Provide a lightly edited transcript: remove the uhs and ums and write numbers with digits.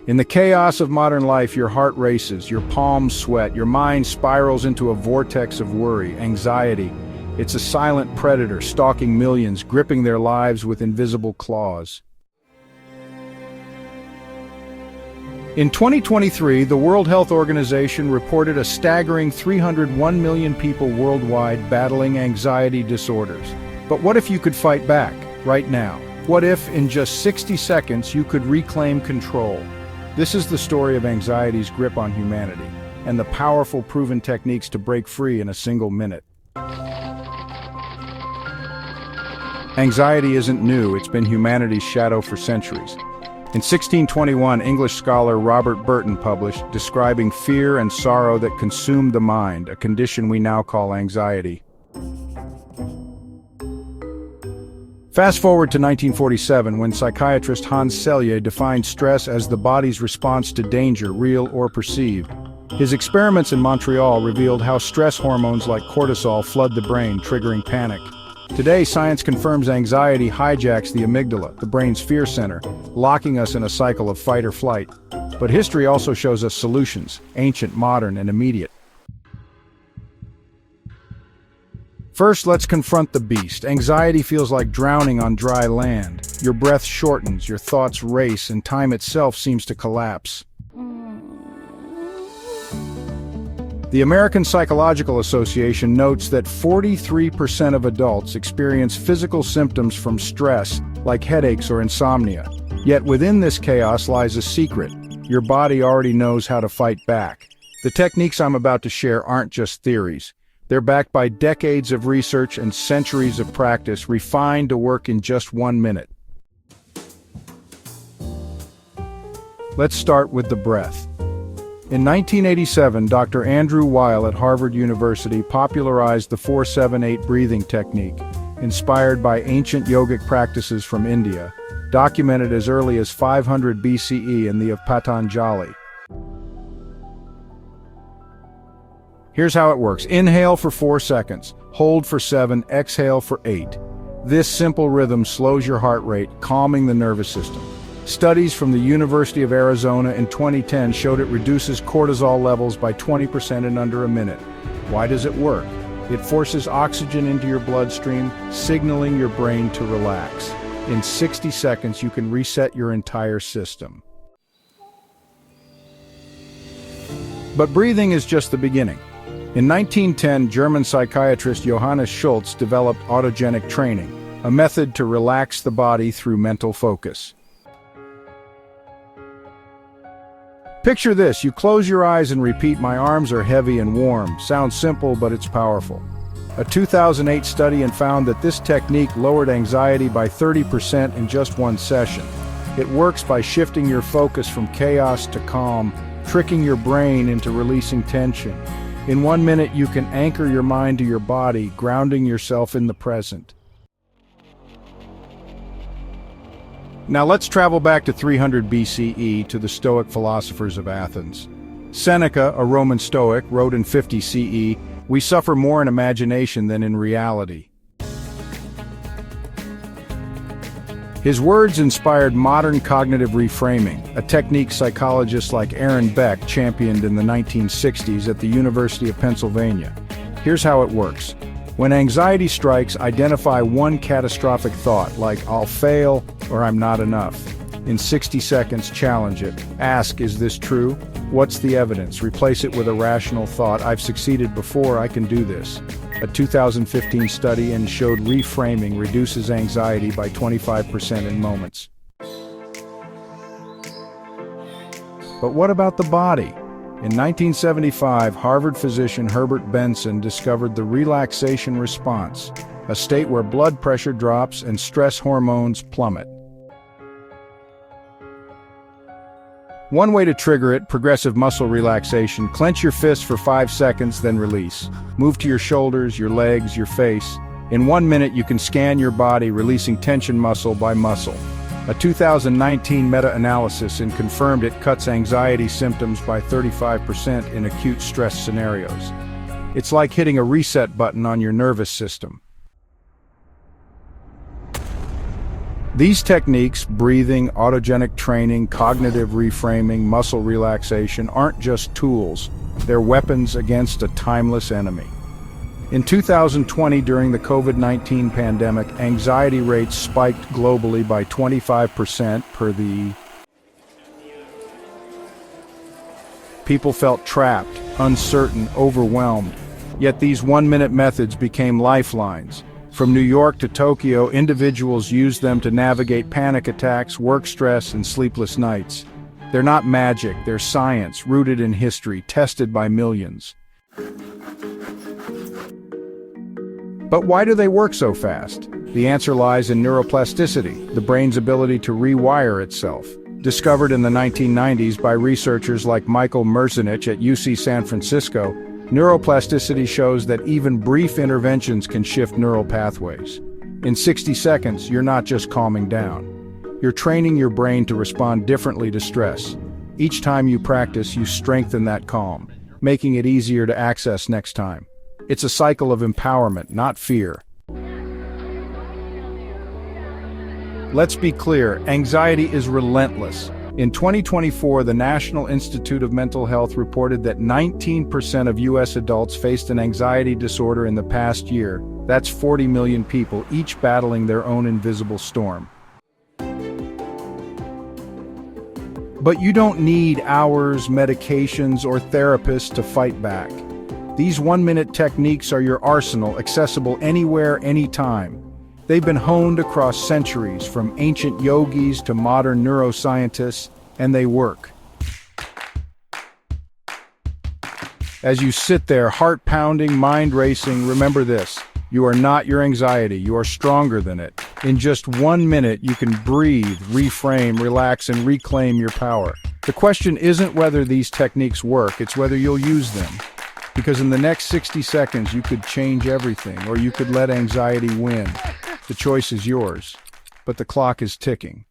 In the chaos of modern life, your heart races, your palms sweat, your mind spirals into a vortex of worry, anxiety. It's a silent predator stalking millions, gripping their lives with invisible claws. In 2023, the World Health Organization reported a staggering 301 million people worldwide battling anxiety disorders. But what if you could fight back, right now? What if, in just 60 seconds, you could reclaim control? This is the story of anxiety's grip on humanity, and the powerful proven techniques to break free in a single minute. Anxiety isn't new, it's been humanity's shadow for centuries. In 1621, English scholar Robert Burton published, describing fear and sorrow that consumed the mind, a condition we now call anxiety. Fast forward to 1947, when psychiatrist Hans Selye defined stress as the body's response to danger, real or perceived. His experiments in Montreal revealed how stress hormones like cortisol flood the brain, triggering panic. Today, science confirms anxiety hijacks the amygdala, the brain's fear center, locking us in a cycle of fight or flight. But history also shows us solutions, ancient, modern, and immediate. First, let's confront the beast. Anxiety feels like drowning on dry land. Your breath shortens, your thoughts race, and time itself seems to collapse. The American Psychological Association notes that 43% of adults experience physical symptoms from stress, like headaches or insomnia. Yet within this chaos lies a secret. Your body already knows how to fight back. The techniques I'm about to share aren't just theories. They're backed by decades of research and centuries of practice, refined to work in just 1 minute. Let's start with the breath. In 1987, Dr. Andrew Weil at Harvard University popularized the 4-7-8 breathing technique, inspired by ancient yogic practices from India, documented as early as 500 BCE in the of Patanjali. Here's how it works. Inhale for 4 seconds, hold for 7, exhale for 8. This simple rhythm slows your heart rate, calming the nervous system. Studies from the University of Arizona in 2010 showed it reduces cortisol levels by 20% in under a minute. Why does it work? It forces oxygen into your bloodstream, signaling your brain to relax. In 60 seconds, you can reset your entire system. But breathing is just the beginning. In 1910, German psychiatrist Johannes Schultz developed autogenic training, a method to relax the body through mental focus. Picture this, you close your eyes and repeat, "My arms are heavy and warm." Sounds simple, but it's powerful. A 2008 study found that this technique lowered anxiety by 30% in just 1 session. It works by shifting your focus from chaos to calm, tricking your brain into releasing tension. In 1 minute, you can anchor your mind to your body, grounding yourself in the present. Now let's travel back to 300 BCE to the Stoic philosophers of Athens. Seneca, a Roman Stoic, wrote in 50 CE, "We suffer more in imagination than in reality." His words inspired modern cognitive reframing, a technique psychologists like Aaron Beck championed in the 1960s at the University of Pennsylvania. Here's how it works. When anxiety strikes, identify one catastrophic thought, like "I'll fail" or "I'm not enough." In 60 seconds, challenge it. Ask, "Is this true? What's the evidence?" Replace it with a rational thought, "I've succeeded before, I can do this." A 2015 study showed reframing reduces anxiety by 25% in moments. But what about the body? In 1975, Harvard physician Herbert Benson discovered the relaxation response, a state where blood pressure drops and stress hormones plummet. One way to trigger it, progressive muscle relaxation. Clench your fists for 5 seconds, then release. Move to your shoulders, your legs, your face. In 1 minute, you can scan your body, releasing tension muscle by muscle. A 2019 meta-analysis confirmed it cuts anxiety symptoms by 35% in acute stress scenarios. It's like hitting a reset button on your nervous system. These techniques, breathing, autogenic training, cognitive reframing, muscle relaxation, aren't just tools, they're weapons against a timeless enemy. In 2020, during the COVID-19 pandemic, anxiety rates spiked globally by 25% per the People felt trapped, uncertain, overwhelmed. Yet these one-minute methods became lifelines. From New York to Tokyo, individuals used them to navigate panic attacks, work stress, and sleepless nights. They're not magic, they're science, rooted in history, tested by millions. But why do they work so fast? The answer lies in neuroplasticity, the brain's ability to rewire itself. Discovered in the 1990s by researchers like Michael Merzenich at UC San Francisco, neuroplasticity shows that even brief interventions can shift neural pathways. In 60 seconds, you're not just calming down. You're training your brain to respond differently to stress. Each time you practice, you strengthen that calm, making it easier to access next time. It's a cycle of empowerment, not fear. Let's be clear, anxiety is relentless. In 2024, the National Institute of Mental Health reported that 19% of U.S. adults faced an anxiety disorder in the past year. That's 40 million people, each battling their own invisible storm. But you don't need hours, medications, or therapists to fight back. These one-minute techniques are your arsenal, accessible anywhere, anytime. They've been honed across centuries, from ancient yogis to modern neuroscientists, and they work. As you sit there, heart pounding, mind racing, remember this: you are not your anxiety, you are stronger than it. In just 1 minute, you can breathe, reframe, relax, and reclaim your power. The question isn't whether these techniques work, it's whether you'll use them. Because in the next 60 seconds, you could change everything, or you could let anxiety win. The choice is yours, but the clock is ticking.